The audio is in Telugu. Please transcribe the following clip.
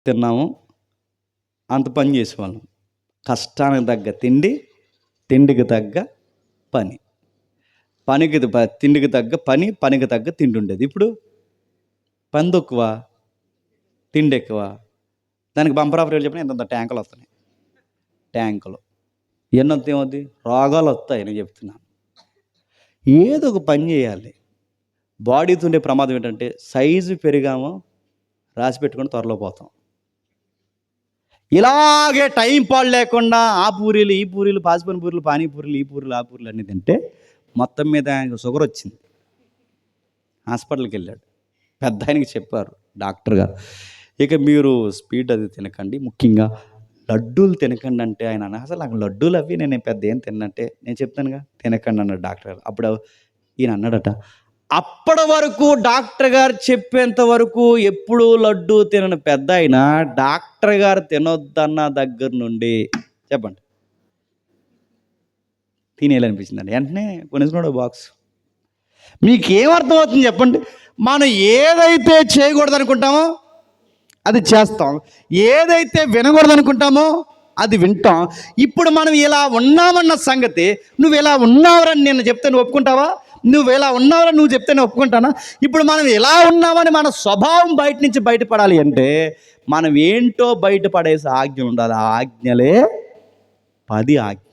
తిన్నాము, అంత పని చేసేవాళ్ళం. కష్టానికి తగ్గ తిండి, తిండికి తగ్గ పని, తిండికి తగ్గ పని, పనికి తగ్గ తిండి ఉండేది. ఇప్పుడు పని తక్కువ, తిండి ఎక్కువ. దానికి బంపర్ ఆఫర్ చెప్పిన ఇంత ట్యాంకులు వస్తున్నాయి. ట్యాంకులు ఎన్నొస్తే ఏమవుద్ది? రోగాలు వస్తాయి. నేను చెప్తున్నాను, ఏదో ఒక పని చేయాలి. బాడీతో ఉండే ప్రమాదం ఏంటంటే సైజు పెరిగామో రాసి పెట్టుకొని త్వరలో పోతాం. ఇలాగే టైం పాడు లేకుండా ఆ పూరీలు, ఈ పూరీలు, పాసిపోయిన పూరీలు, పానీపూరీలు, ఈ పూరీలు, ఆ పూరీలు అన్నీ తింటే మొత్తం మీద ఆయనకు షుగర్ వచ్చింది. హాస్పిటల్కి వెళ్ళాడు. పెద్ద ఆయనకి చెప్పారు డాక్టర్ గారు, ఇక మీరు స్వీట్ అది తినకండి, ముఖ్యంగా లడ్డూలు తినకండి. అంటే ఆయన అసలు నాకు లడ్డూలు అవి నేను పెద్ద ఏం తిన్నంటే, నేను చెప్తానుగా తినకండి అన్నాడు డాక్టర్ గారు. అప్పుడు ఈయన అన్నాడట, అప్పటి వరకు డాక్టర్ గారు చెప్పేంత వరకు ఎప్పుడూ లడ్డూ తినని పెద్ద ఆయన డాక్టర్ గారు తినొద్దన్న దగ్గర నుండి చెప్పండి తినేయాలనిపించిందండి. వెంటనే కొనేసుకున్నాడు బాక్స్. మీకేమర్థమవుతుంది చెప్పండి? మనం ఏదైతే చేయకూడదు అనుకుంటామో అది చేస్తాం, ఏదైతే వినకూడదు అనుకుంటామో అది వింటాం. ఇప్పుడు మనం ఇలా ఉన్నామన్న సంగతి, నువ్వు ఇలా ఉన్నావురని నేను చెప్తే నువ్వు ఒప్పుకుంటావా? నువ్వు ఇలా ఉన్నావురని నువ్వు చెప్తే నేను ఒప్పుకుంటానా? ఇప్పుడు మనం ఎలా ఉన్నామని మన స్వభావం బయట నుంచి బయటపడాలి అంటే మనం ఏంటో బయటపడేసి ఆజ్ఞలు ఉండాలి. ఆ ఆజ్ఞలే 10 ఆజ్ఞలు.